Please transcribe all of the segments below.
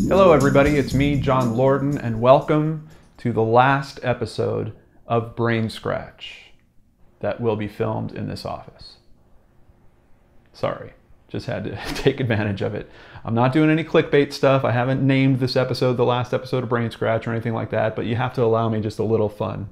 Hello everybody, it's me, John Lorden, and welcome to the last episode of BrainScratch that will be filmed in this office. Sorry, just had to take advantage of it. I'm not doing any clickbait stuff. I haven't named this episode the last episode of BrainScratch or anything like that, but you have to allow me just a little fun.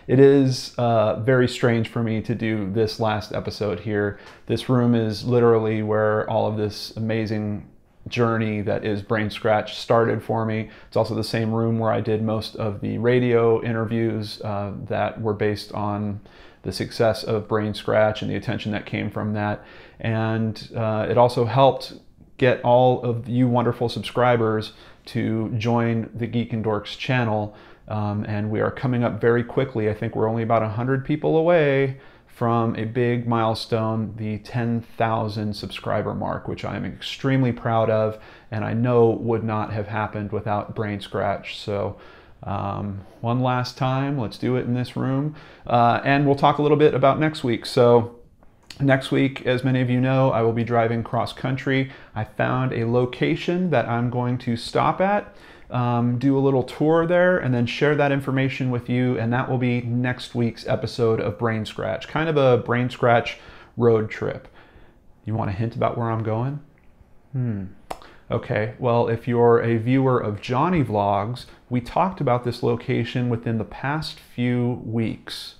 It is very strange for me to do this last episode here. This room is literally where all of this amazing journey that is BrainScratch started for me. It's also the same room where I did most of the radio interviews that were based on the success of BrainScratch and the attention that came from that. And it also helped get all of you wonderful subscribers to join the Geek and Dorks channel. And we are coming up very quickly. I think we're only about 100 people away from a big milestone, the 10,000 subscriber mark, which I'm extremely proud of, and I know would not have happened without BrainScratch. So one last time, let's do it in this room. And we'll talk a little bit about next week. So next week, as many of you know, I will be driving cross country. I found a location that I'm going to stop at, do a little tour there, and then share that information with you, and that will be next week's episode of BrainScratch, kind of a BrainScratch road trip. You want a hint about where I'm going? Okay, well, if you're a viewer of Johnny Vlogs, we talked about this location within the past few weeks.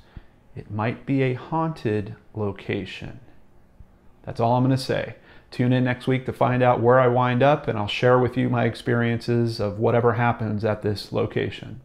It might be a haunted location. That's all I'm going to say. Tune in next week to find out where I wind up, and I'll share with you my experiences of whatever happens at this location.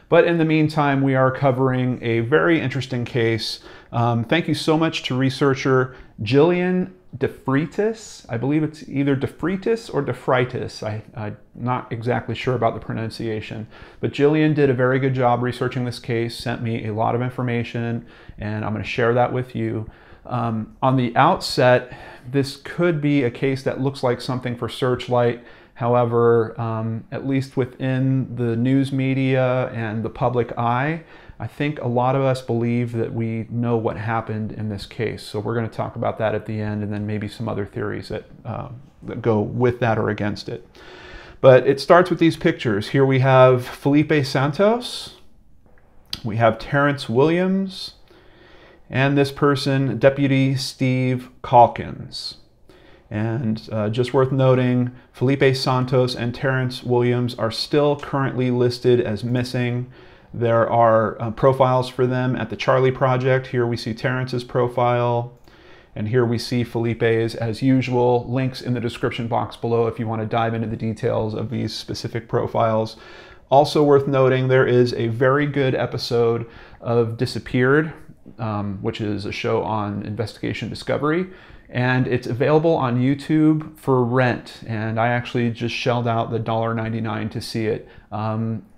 But in the meantime, we are covering a very interesting case. Thank you so much to researcher Jillian DeFreitas. I believe it's either DeFreitas or DeFreitas. I'm not exactly sure about the pronunciation. But Jillian did a very good job researching this case, sent me a lot of information, and I'm going to share that with you. On the outset, this could be a case that looks like something for Searchlight. However, at least within the news media and the public eye, I think a lot of us believe that we know what happened in this case. So we're going to talk about that at the end, and then maybe some other theories that go with that or against it. But it starts with these pictures. Here we have Felipe Santos. We have Terrance Williams. And this person, Deputy Steve Calkins. And just worth noting, Felipe Santos and Terrance Williams are still currently listed as missing. There are profiles for them at the Charley Project. Here we see Terrance's profile, and here we see Felipe's as usual. Links in the description box below if you want to dive into the details of these specific profiles. Also worth noting, there is a very good episode of Disappeared, which is a show on investigation discovery, and it's available on YouTube for rent, and I actually just shelled out the $1.99 to see it.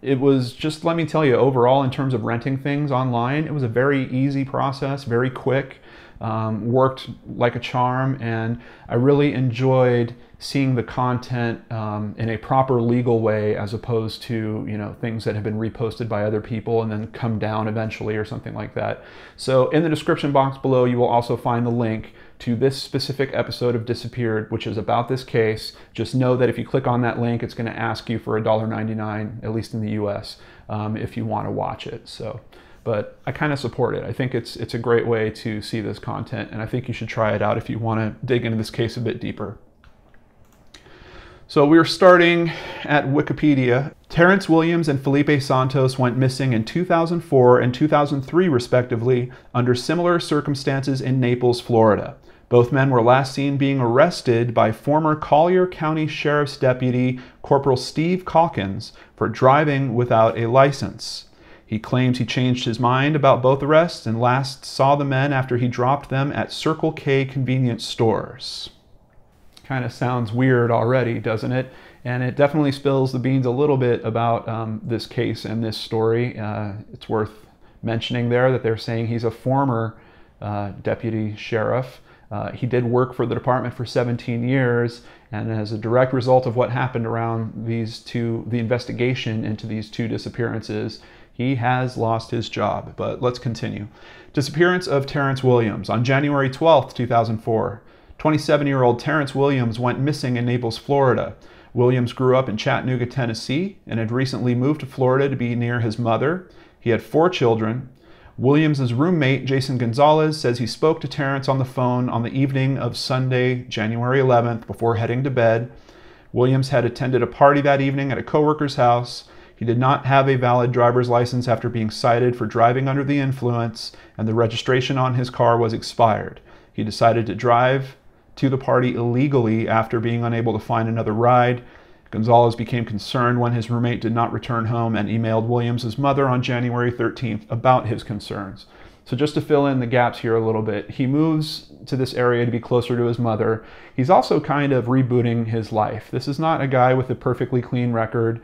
It was just, let me tell you, overall in terms of renting things online, it was a very easy process, very quick, worked like a charm, and I really enjoyed seeing the content in a proper legal way, as opposed to, you know, things that have been reposted by other people and then come down eventually or something like that. So in the description box below, you will also find the link to this specific episode of Disappeared, which is about this case. Just know that if you click on that link, it's going to ask you for $1.99, at least in the US, if you want to watch it. So, but I kind of support it. I think it's a great way to see this content, and I think you should try it out if you want to dig into this case a bit deeper. So we're starting at Wikipedia. Terrance Williams and Felipe Santos went missing in 2004 and 2003 respectively under similar circumstances in Naples, Florida. Both men were last seen being arrested by former Collier County Sheriff's Deputy Corporal Steve Calkins for driving without a license. He claims he changed his mind about both arrests and last saw the men after he dropped them at Circle K convenience stores. Kind of sounds weird already, doesn't it? And it definitely spills the beans a little bit about this case and this story. It's worth mentioning there that they're saying he's a former deputy sheriff. He did work for the department for 17 years, and as a direct result of what happened around the investigation into these two disappearances, he has lost his job. But let's continue. Disappearance of Terrance Williams. On January 12th, 2004, 27-year-old Terrance Williams went missing in Naples, Florida. Williams grew up in Chattanooga, Tennessee, and had recently moved to Florida to be near his mother. He had 4 children. Williams' roommate, Jason Gonzalez, says he spoke to Terrance on the phone on the evening of Sunday, January 11th, before heading to bed. Williams had attended a party that evening at a coworker's house. He did not have a valid driver's license after being cited for driving under the influence, and the registration on his car was expired. He decided to drive to the party illegally after being unable to find another ride. Gonzalez became concerned when his roommate did not return home and emailed Williams' mother on January 13th about his concerns. So just to fill in the gaps here a little bit, he moves to this area to be closer to his mother. He's also kind of rebooting his life. This is not a guy with a perfectly clean record.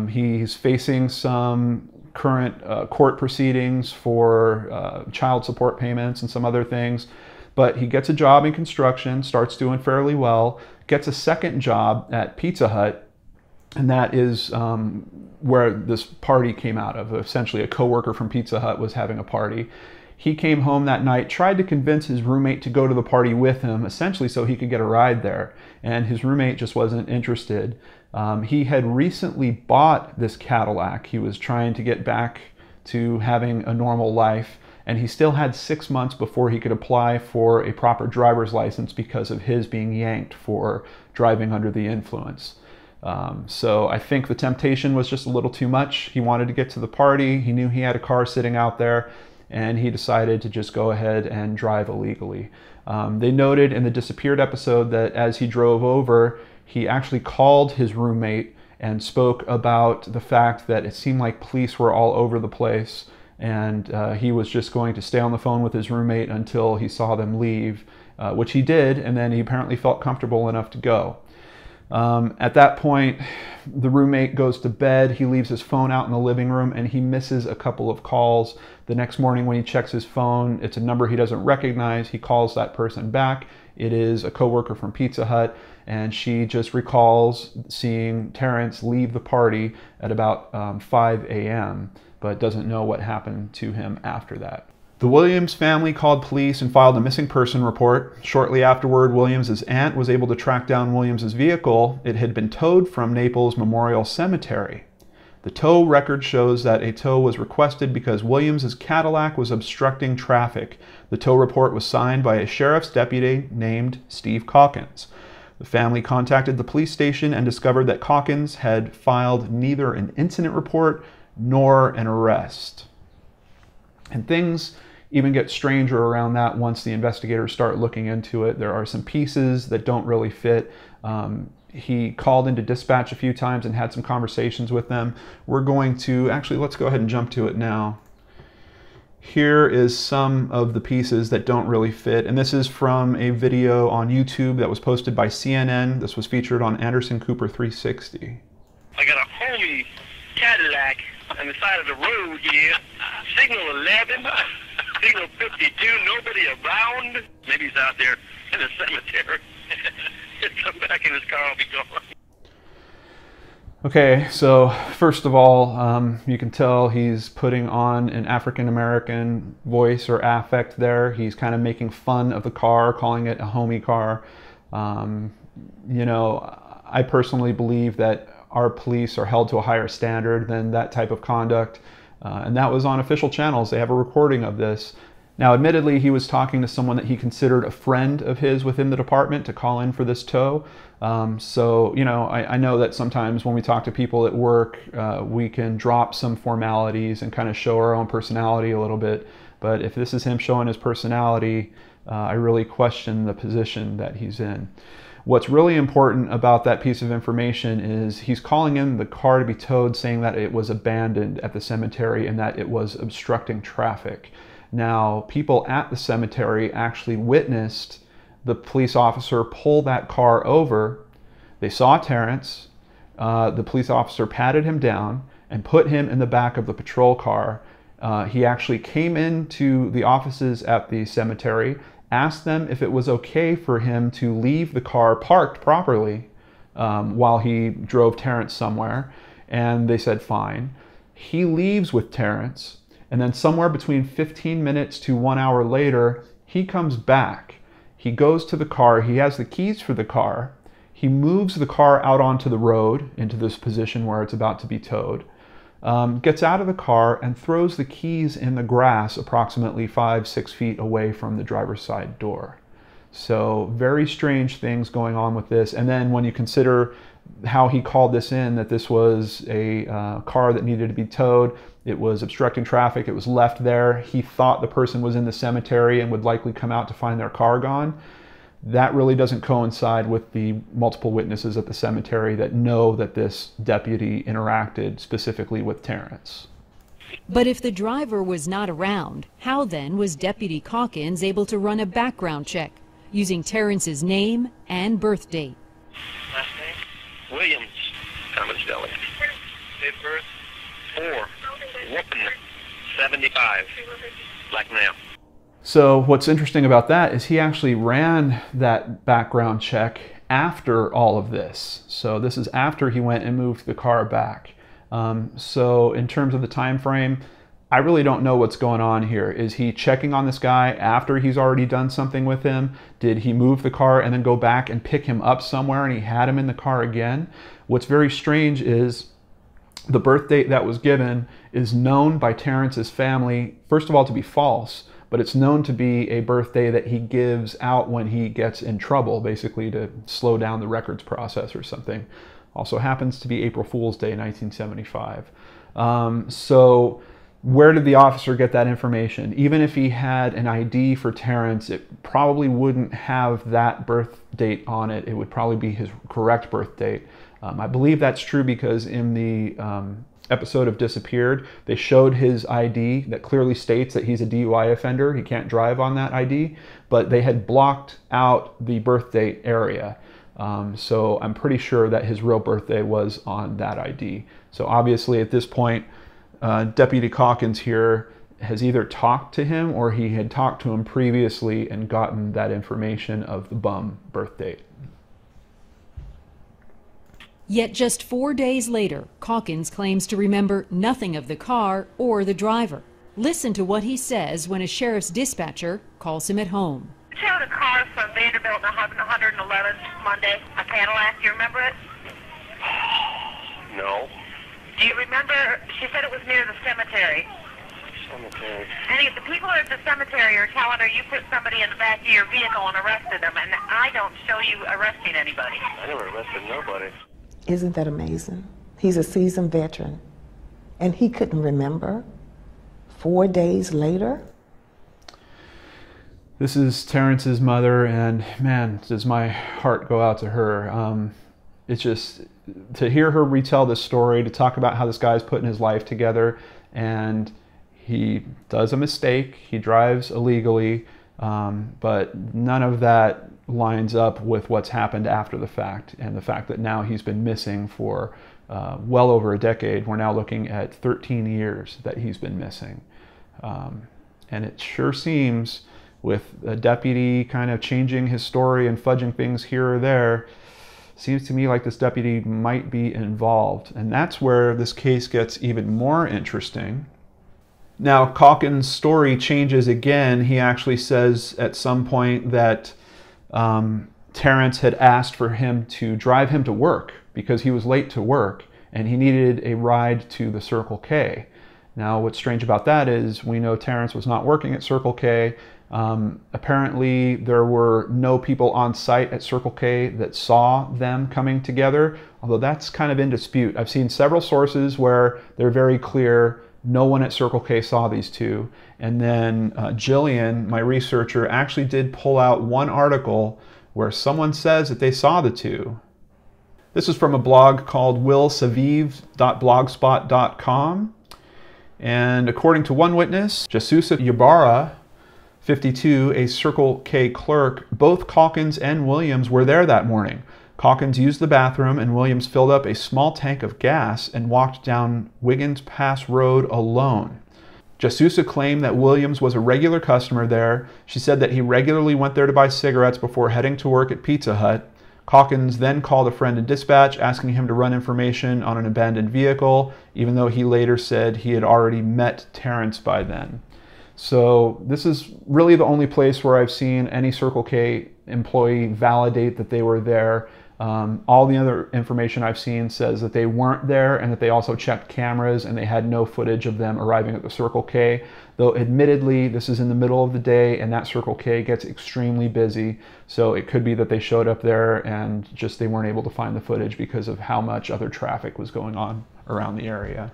He's facing some current court proceedings for child support payments and some other things. But he gets a job in construction, starts doing fairly well, gets a second job at Pizza Hut, and that is where this party came out of. Essentially, a coworker from Pizza Hut was having a party. He came home that night, tried to convince his roommate to go to the party with him, essentially so he could get a ride there, and his roommate just wasn't interested. He had recently bought this Cadillac. He was trying to get back to having a normal life, and he still had 6 months before he could apply for a proper driver's license because of his being yanked for driving under the influence. So I think the temptation was just a little too much. He wanted to get to the party. He knew he had a car sitting out there, and he decided to just go ahead and drive illegally. They noted in the Disappeared episode that as he drove over, he actually called his roommate and spoke about the fact that it seemed like police were all over the place, and he was just going to stay on the phone with his roommate until he saw them leave, which he did, and then he apparently felt comfortable enough to go. At that point, the roommate goes to bed. He leaves his phone out in the living room, and he misses a couple of calls. The next morning when he checks his phone, it's a number he doesn't recognize. He calls that person back. It is a coworker from Pizza Hut, and she just recalls seeing Terrance leave the party at about 5 a.m., but doesn't know what happened to him after that. The Williams family called police and filed a missing person report. Shortly afterward, Williams' aunt was able to track down Williams' vehicle. It had been towed from Naples Memorial Cemetery. The tow record shows that a tow was requested because Williams' Cadillac was obstructing traffic. The tow report was signed by a sheriff's deputy named Steve Calkins. The family contacted the police station and discovered that Calkins had filed neither an incident report nor an arrest. And things even get stranger around that once the investigators start looking into it. There are some pieces that don't really fit. He called into dispatch a few times and had some conversations with them. We're going to, actually, let's go ahead and jump to it now. Here is some of the pieces that don't really fit, and this is from a video on YouTube that was posted by CNN. This was featured on Anderson Cooper 360. I got a homie Cadillac on the side of the road here. Signal 11, signal 52, nobody around. Maybe he's out there in the cemetery. He'll come back in his car, I'll be gone. Okay, so first of all, you can tell he's putting on an African-American voice or affect there. He's kind of making fun of the car, calling it a homie car. You know, I personally believe that our police are held to a higher standard than that type of conduct. And that was on official channels. They have a recording of this. Now, admittedly, he was talking to someone that he considered a friend of his within the department to call in for this tow. So, you know, I know that sometimes when we talk to people at work, we can drop some formalities and kind of show our own personality a little bit. But if this is him showing his personality, I really question the position that he's in. What's really important about that piece of information is he's calling in the car to be towed, saying that it was abandoned at the cemetery and that it was obstructing traffic. Now, people at the cemetery actually witnessed the police officer pull that car over. They saw Terrance. The police officer patted him down and put him in the back of the patrol car. He actually came into the offices at the cemetery, asked them if it was okay for him to leave the car parked properly while he drove Terrance somewhere, and they said fine. He leaves with Terrance, and then somewhere between 15 minutes to 1 hour later, he comes back. He goes to the car. He has the keys for the car. He moves the car out onto the road into this position where it's about to be towed. Gets out of the car and throws the keys in the grass approximately 5-6 feet away from the driver's side door. So very strange things going on with this. And then when you consider how he called this in, that this was a car that needed to be towed, it was obstructing traffic, it was left there, he thought the person was in the cemetery and would likely come out to find their car gone. That really doesn't coincide with the multiple witnesses at the cemetery that know that this deputy interacted specifically with Terrance. But if the driver was not around, how then was Deputy Calkins able to run a background check using Terrance's name and birth date? Last name? Williams. Common spelling. Date of birth? 4. Whoopin'. 75. Like now. So what's interesting about that is he actually ran that background check after all of this. So this is after he went and moved the car back. So in terms of the time frame, I really don't know what's going on here. Is he checking on this guy after he's already done something with him? Did he move the car and then go back and pick him up somewhere and he had him in the car again? What's very strange is the birth date that was given is known by Terrance's family, first of all, to be false, but it's known to be a birthday that he gives out when he gets in trouble, basically to slow down the records process or something. Also happens to be April Fool's Day, 1975. So where did the officer get that information? Even if he had an ID for Terrance, it probably wouldn't have that birth date on it. It would probably be his correct birth date. I believe that's true because in the episode of Disappeared, they showed his ID that clearly states that he's a DUI offender. He can't drive on that ID, but they had blocked out the birth date area. So I'm pretty sure that his real birthday was on that ID. So obviously at this point, Deputy Calkins here has either talked to him or he had talked to him previously and gotten that information of the bum birth date. Yet just 4 days later, Calkins claims to remember nothing of the car or the driver. Listen to what he says when a sheriff's dispatcher calls him at home. She had a car from Vanderbilt on 111th Monday, a Cadillac. Do you remember it? No. Do you remember? She said it was near the cemetery. Cemetery. Any of the people at the cemetery are telling her you put somebody in the back of your vehicle and arrested them, and I don't show you arresting anybody. I never arrested nobody. Isn't that amazing? He's a seasoned veteran, and he couldn't remember 4 days later? This is Terrance's mother, and man, does my heart go out to her. It's just, to hear her retell this story, to talk about how this guy's putting his life together, and he does a mistake, he drives illegally, but none of that lines up with what's happened after the fact, and the fact that now he's been missing for well over a decade. We're now looking at 13 years that he's been missing. And it sure seems, with a deputy kind of changing his story and fudging things here or there, seems to me like this deputy might be involved. And that's where this case gets even more interesting. Now, Calkins' story changes again. He actually says at some point that Terrance had asked for him to drive him to work because he was late to work and he needed a ride to the Circle K. Now, what's strange about that is we know Terrance was not working at Circle K. Apparently, there were no people on site at Circle K that saw them coming together, although that's kind of in dispute. I've seen several sources where they're very clear no one at Circle K saw these two. And then Jillian, my researcher, actually did pull out one article where someone says that they saw the two. This is from a blog called willsavive.blogspot.com. And according to one witness, Jasusa Ybarra, 52, a Circle K clerk, both Calkins and Williams were there that morning. Calkins used the bathroom and Williams filled up a small tank of gas and walked down Wiggins Pass Road alone. Jasusa claimed that Williams was a regular customer there. She said that he regularly went there to buy cigarettes before heading to work at Pizza Hut. Calkins then called a friend in dispatch asking him to run information on an abandoned vehicle, even though he later said he had already met Terrance by then. So this is really the only place where I've seen any Circle K employee validate that they were there. All the other information I've seen says that they weren't there and that they also checked cameras and they had no footage of them arriving at the Circle K. Though admittedly, this is in the middle of the day and that Circle K gets extremely busy. So it could be that they showed up there and just they weren't able to find the footage because of how much other traffic was going on around the area.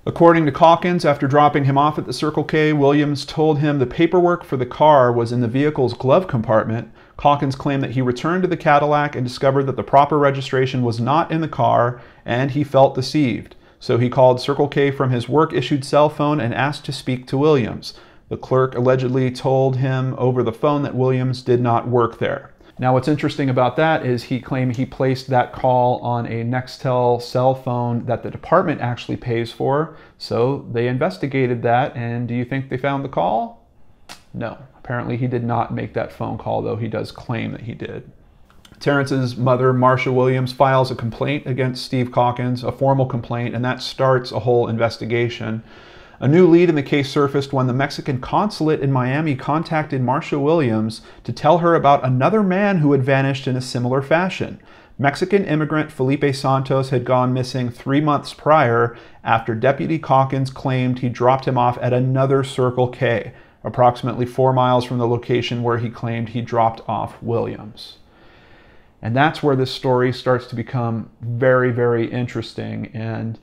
According to Calkins, after dropping him off at the Circle K, Williams told him the paperwork for the car was in the vehicle's glove compartment. Calkins claimed that he returned to the Cadillac and discovered that the proper registration was not in the car, and he felt deceived. So he called Circle K from his work-issued cell phone and asked to speak to Williams. The clerk allegedly told him over the phone that Williams did not work there. Now, what's interesting about that is he claimed he placed that call on a Nextel cell phone that the department actually pays for. So they investigated that, and do you think they found the call? No. Apparently he did not make that phone call, though he does claim that he did. Terrence's mother, Marcia Williams, files a complaint against Steve Calkins, a formal complaint, and that starts a whole investigation. A new lead in the case surfaced when the Mexican consulate in Miami contacted Marcia Williams to tell her about another man who had vanished in a similar fashion. Mexican immigrant Felipe Santos had gone missing 3 months prior after Deputy Calkins claimed he dropped him off at another Circle K, approximately 4 miles from the location where he claimed he dropped off Williams. And that's where this story starts to become very, very interesting. And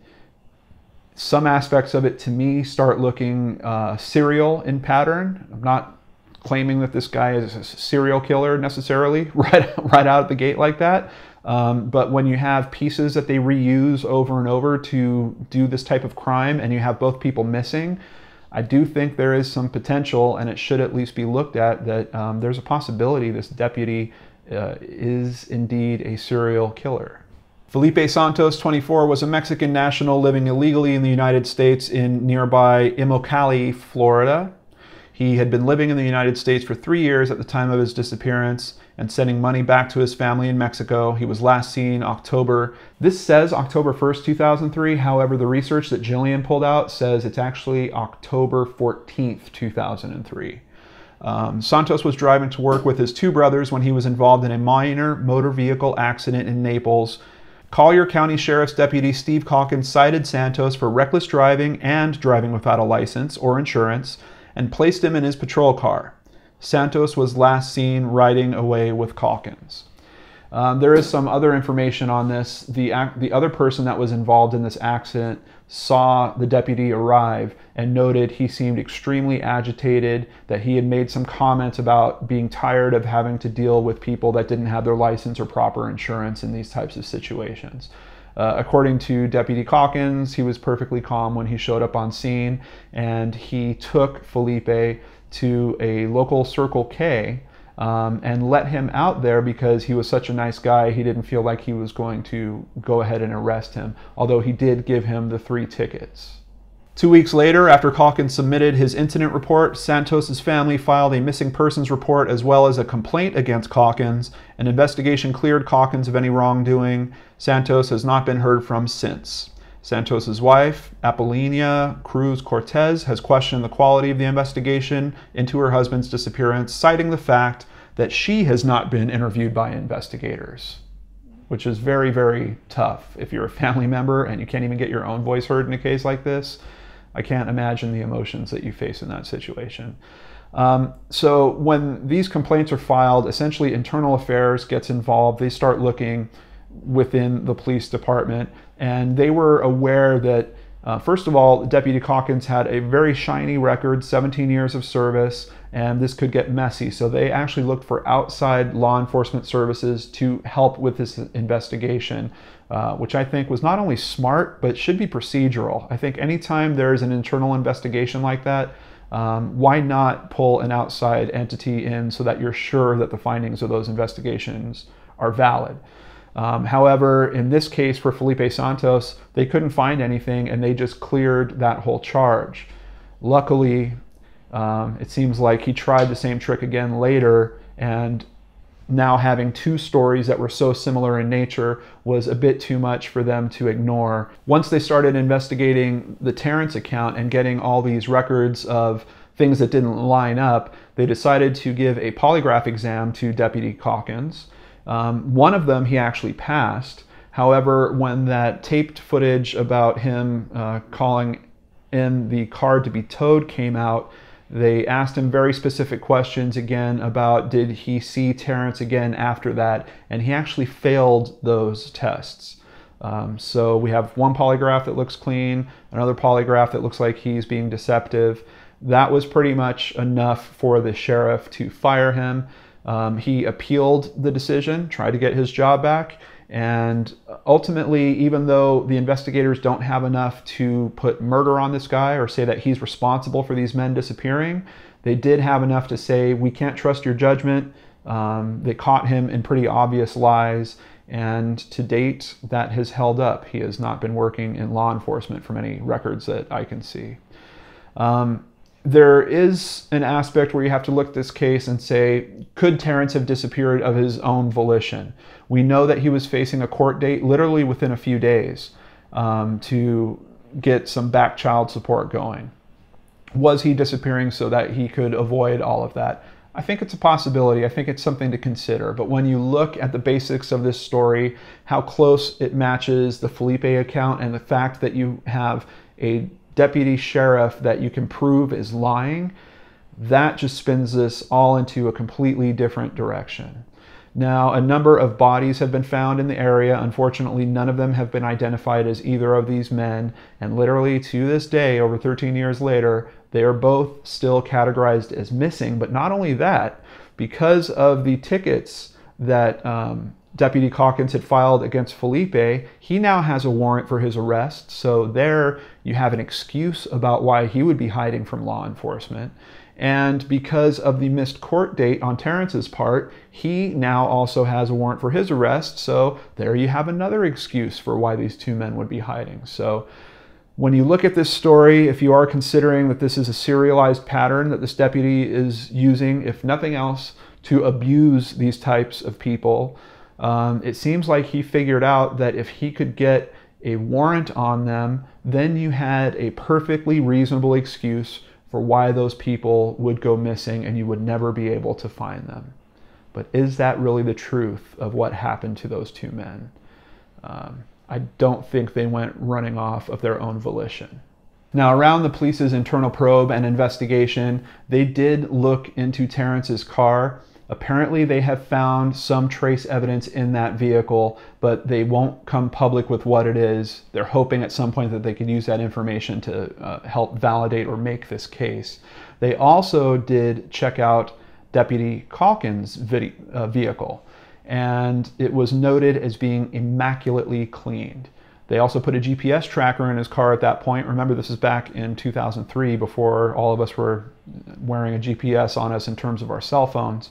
some aspects of it, to me, start looking serial in pattern. I'm not claiming that this guy is a serial killer necessarily right out of the gate like that. But when you have pieces that they reuse over and over to do this type of crime and you have both people missing, I do think there is some potential, and it should at least be looked at, that there's a possibility this deputy is indeed a serial killer. Felipe Santos, 24, was a Mexican national living illegally in the United States in nearby Immokalee, Florida. He had been living in the United States for 3 years at the time of his disappearance and sending money back to his family in Mexico. He was last seen October. This says October 1st, 2003. However, the research that Jillian pulled out says it's actually October 14th, 2003. Santos was driving to work with his 2 brothers when he was involved in a minor motor vehicle accident in Naples. Collier County Sheriff's Deputy Steve Calkins cited Santos for reckless driving and driving without a license or insurance and placed him in his patrol car. Santos was last seen riding away with Calkins. There is some other information on this. The other person that was involved in this accident saw the deputy arrive and noted he seemed extremely agitated, that he had made some comments about being tired of having to deal with people that didn't have their license or proper insurance in these types of situations. According to Deputy Calkins, he was perfectly calm when he showed up on scene, and he took Felipe to a local Circle K and let him out there because he was such a nice guy. He didn't feel like he was going to go ahead and arrest him, although he did give him the 3 tickets. 2 weeks later, after Calkins submitted his incident report, Santos's family filed a missing persons report as well as a complaint against Calkins. An investigation cleared Calkins of any wrongdoing. Santos has not been heard from since. Santos's wife, Apollinia Cruz Cortez, has questioned the quality of the investigation into her husband's disappearance, citing the fact that she has not been interviewed by investigators, which is very, very tough. If you're a family member and you can't even get your own voice heard in a case like this, I can't imagine the emotions that you face in that situation. So when these complaints are filed, essentially internal affairs gets involved. They start looking within the police department, and they were aware that, first of all, Deputy Calkins had a very shiny record, 17 years of service, and this could get messy. So they actually looked for outside law enforcement services to help with this investigation, which I think was not only smart, but should be procedural. I think anytime there's an internal investigation like that, why not pull an outside entity in so that you're sure that the findings of those investigations are valid? However, in this case for Felipe Santos, they couldn't find anything and they just cleared that whole charge. Luckily, it seems like he tried the same trick again later, and now having 2 stories that were so similar in nature was a bit too much for them to ignore. Once they started investigating the Terrance account and getting all these records of things that didn't line up, they decided to give a polygraph exam to Deputy Calkins. One of them he actually passed. However, when that taped footage about him calling in the car to be towed came out, they asked him very specific questions again about did he see Terrance again after that, and he actually failed those tests. So we have one polygraph that looks clean, another polygraph that looks like he's being deceptive. That was pretty much enough for the sheriff to fire him. He appealed the decision, tried to get his job back, and ultimately, even though the investigators don't have enough to put murder on this guy or say that he's responsible for these men disappearing, they did have enough to say, we can't trust your judgment. They caught him in pretty obvious lies, and to date, that has held up. He has not been working in law enforcement from any records that I can see. There is an aspect where you have to look at this case and say, could Terrance have disappeared of his own volition? We know that he was facing a court date literally within a few days to get some back child support going. Was he disappearing so that he could avoid all of that? I think it's a possibility. I think it's something to consider. But when you look at the basics of this story, how close it matches the Felipe account and the fact that you have a deputy sheriff that you can prove is lying, that just spins this all into a completely different direction. Now, a number of bodies have been found in the area. Unfortunately, none of them have been identified as either of these men. And literally to this day, over 13 years later, they are both still categorized as missing. But not only that, because of the tickets that Deputy Calkins had filed against Felipe, he now has a warrant for his arrest. So there you have an excuse about why he would be hiding from law enforcement. And because of the missed court date on Terrance's part, he now also has a warrant for his arrest. So there you have another excuse for why these two men would be hiding. So when you look at this story, if you are considering that this is a serialized pattern that this deputy is using, if nothing else, to abuse these types of people, it seems like he figured out that if he could get a warrant on them, then you had a perfectly reasonable excuse for why those people would go missing and you would never be able to find them. But is that really the truth of what happened to those two men? I don't think they went running off of their own volition. Now, around the police's internal probe and investigation, they did look into Terrance's car. Apparently, they have found some trace evidence in that vehicle, but they won't come public with what it is. They're hoping at some point that they could use that information to help validate or make this case. They also did check out Deputy Calkins' vehicle, and it was noted as being immaculately cleaned. They also put a GPS tracker in his car at that point. Remember, this is back in 2003, before all of us were wearing a GPS on us in terms of our cell phones.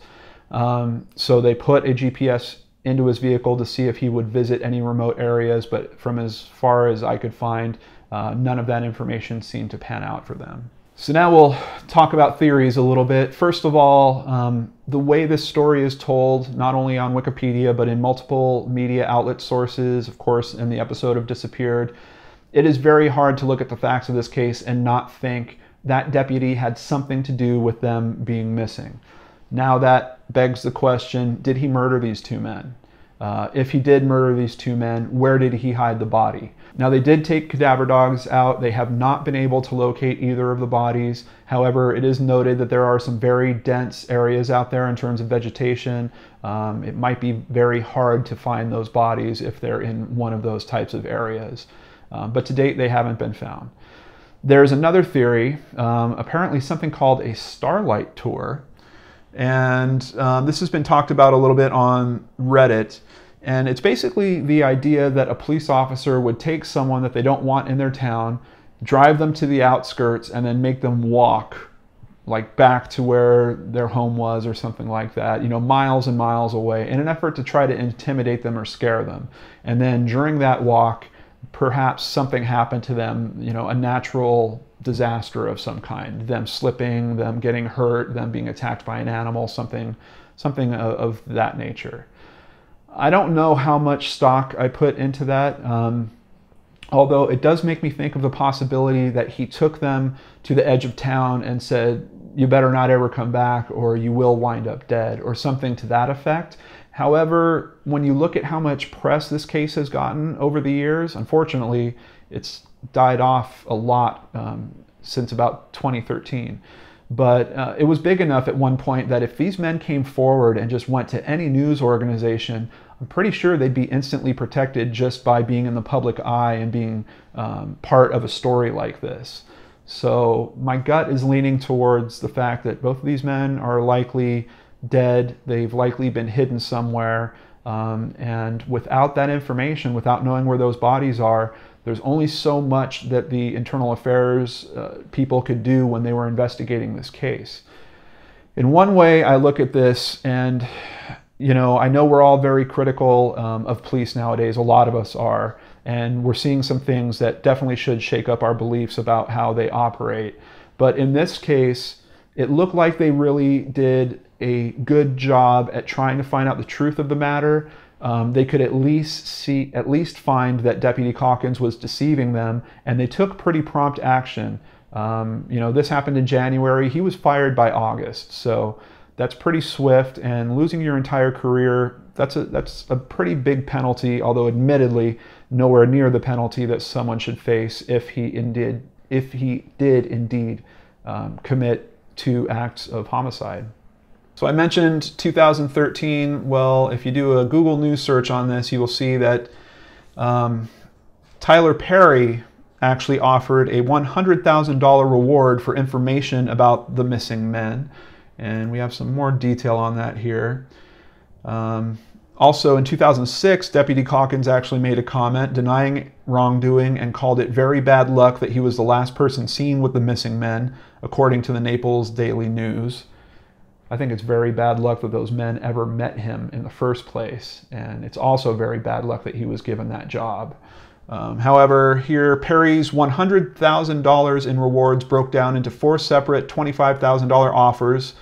So they put a GPS into his vehicle to see if he would visit any remote areas, but from as far as I could find, none of that information seemed to pan out for them. So now we'll talk about theories a little bit. First of all, the way this story is told, not only on Wikipedia, but in multiple media outlet sources, of course, in the episode of Disappeared, it is very hard to look at the facts of this case and not think that deputy had something to do with them being missing. Now that begs the question, did he murder these two men? If he did murder these two men, where did he hide the body? Now, they did take cadaver dogs out. They have not been able to locate either of the bodies. However, it is noted that there are some very dense areas out there in terms of vegetation. It might be very hard to find those bodies if they're in one of those types of areas. But to date, they haven't been found. There's another theory, apparently something called a starlight tour. And this has been talked about a little bit on Reddit. And it's basically the idea that a police officer would take someone that they don't want in their town, drive them to the outskirts, and then make them walk like back to where their home was or something like that, you know, miles and miles away, in an effort to try to intimidate them or scare them. And then during that walk, perhaps something happened to them, you know, a natural disaster of some kind, them slipping, them getting hurt, them being attacked by an animal, something of that nature. I don't know how much stock I put into that, although it does make me think of the possibility that he took them to the edge of town and said, you better not ever come back or you will wind up dead, or something to that effect. However, when you look at how much press this case has gotten over the years, unfortunately, it's died off a lot since about 2013. But it was big enough at one point that if these men came forward and just went to any news organization, I'm pretty sure they'd be instantly protected just by being in the public eye and being part of a story like this. So my gut is leaning towards the fact that both of these men are likely dead. They've likely been hidden somewhere. And without that information, without knowing where those bodies are, there's only so much that the internal affairs people could do when they were investigating this case. In one way, I look at this and, you know, I know we're all very critical of police nowadays. A lot of us are. And we're seeing some things that definitely should shake up our beliefs about how they operate. But in this case, it looked like they really did a good job at trying to find out the truth of the matter. They could at least find that Deputy Calkins was deceiving them, and they took pretty prompt action. You know, this happened in January. He was fired by August, so that's pretty swift. And losing your entire career, that's a pretty big penalty. Although admittedly, nowhere near the penalty that someone should face if he did indeed commit 2 acts of homicide. So I mentioned 2013. Well, if you do a Google News search on this, you will see that Tyler Perry actually offered a $100,000 reward for information about the missing men. And we have some more detail on that here. Also in 2006, Deputy Calkins actually made a comment denying wrongdoing and called it very bad luck that he was the last person seen with the missing men, according to the Naples Daily News. I think it's very bad luck that those men ever met him in the first place, and it's also very bad luck that he was given that job. However, here Perry's $100,000 in rewards broke down into 4 separate $25,000 offers.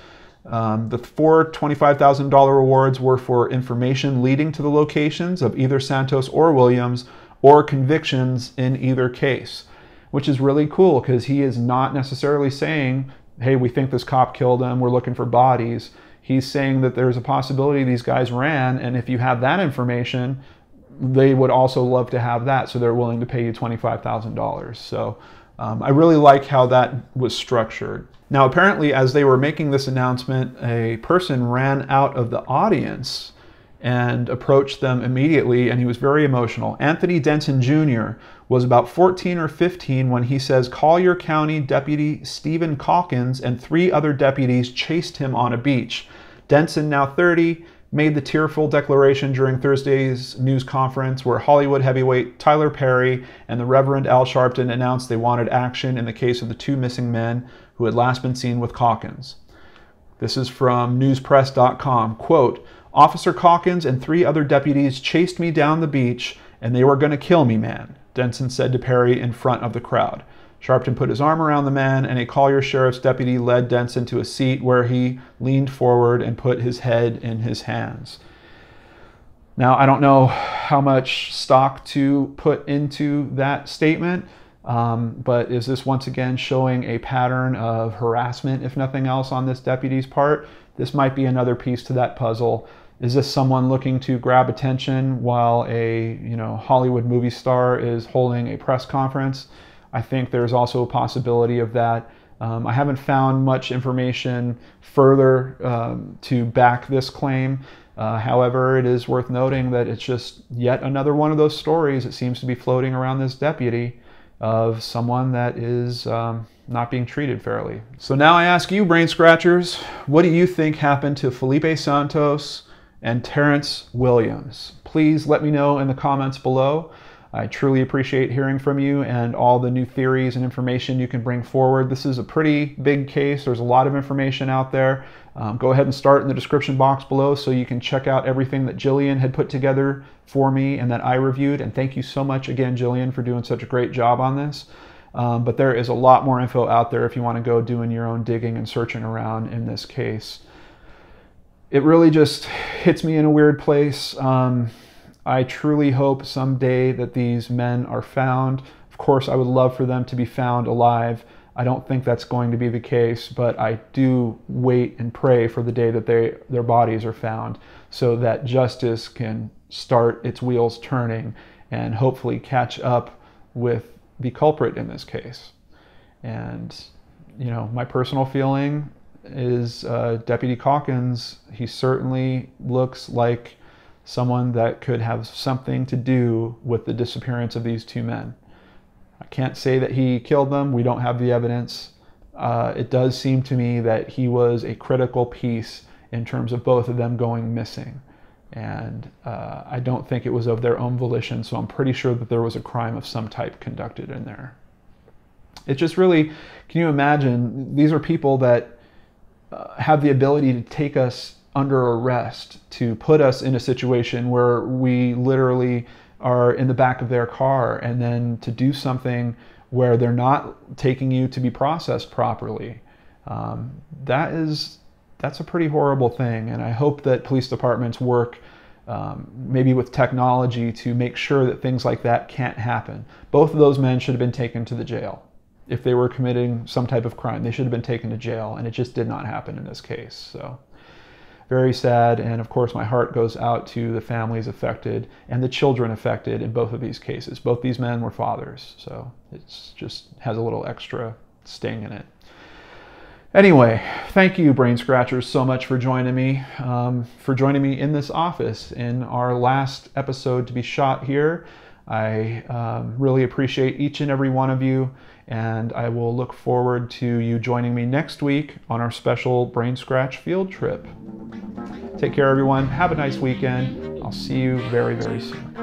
The 4 $25,000 rewards were for information leading to the locations of either Santos or Williams, or convictions in either case, which is really cool because he is not necessarily saying, hey, we think this cop killed him, we're looking for bodies. He's saying that there's a possibility these guys ran, and if you have that information, they would also love to have that, so they're willing to pay you $25,000. So I really like how that was structured. Now, apparently, as they were making this announcement, a person ran out of the audience and approached them immediately, and he was very emotional. Anthony Denson Jr. was about 14 or 15 when he says Collier County Deputy Stephen Calkins and 3 other deputies chased him on a beach. Denson, now 30, made the tearful declaration during Thursday's news conference where Hollywood heavyweight Tyler Perry and the Reverend Al Sharpton announced they wanted action in the case of the 2 missing men who had last been seen with Calkins. This is from newspress.com. Quote, Officer Calkins and 3 other deputies chased me down the beach and they were going to kill me, man, Denson said to Perry in front of the crowd. Sharpton put his arm around the man, and a Collier Sheriff's deputy led Denson to a seat where he leaned forward and put his head in his hands. Now, I don't know how much stock to put into that statement, but is this once again showing a pattern of harassment, if nothing else, on this deputy's part? This might be another piece to that puzzle. Is this someone looking to grab attention while a Hollywood movie star is holding a press conference? I think there's also a possibility of that. I haven't found much information further to back this claim. However, it is worth noting that it's just yet another one of those stories that seems to be floating around this deputy of someone that is not being treated fairly. So now I ask you, brain scratchers, what do you think happened to Felipe Santos and Terrence Williams? Please let me know in the comments below. I truly appreciate hearing from you and all the new theories and information you can bring forward. This is a pretty big case. There's a lot of information out there. Go ahead and start in the description box below so you can check out everything that Jillian had put together for me and that I reviewed. And thank you so much again, Jillian, for doing such a great job on this. But there is a lot more info out there if you want to go doing your own digging and searching around in this case. It really just hits me in a weird place. I truly hope someday that these men are found. Of course, I would love for them to be found alive. I don't think that's going to be the case, but I do wait and pray for the day that their bodies are found so that justice can start its wheels turning and hopefully catch up with the culprit in this case. And, you know, my personal feeling is Deputy Calkins, he certainly looks like someone that could have something to do with the disappearance of these two men. I can't say that he killed them. We don't have the evidence. It does seem to me that he was a critical piece in terms of both of them going missing. And I don't think it was of their own volition, so I'm pretty sure that there was a crime of some type conducted in there. It just really, can you imagine, these are people that have the ability to take us under arrest, to put us in a situation where we literally are in the back of their car, and then to do something where they're not taking you to be processed properly. That's a pretty horrible thing, and I hope that police departments work maybe with technology to make sure that things like that can't happen. Both of those men should have been taken to the jail. If they were committing some type of crime, they should have been taken to jail, and it just did not happen in this case. So very sad, and of course my heart goes out to the families affected and the children affected in both of these cases. Both these men were fathers, so it just has a little extra sting in it. Anyway, thank you, Brain Scratchers, so much for joining me in this office in our last episode to be shot here. I really appreciate each and every one of you, and I will look forward to you joining me next week on our special Brain Scratch field trip. Take care, everyone. Have a nice weekend. I'll see you very, very soon.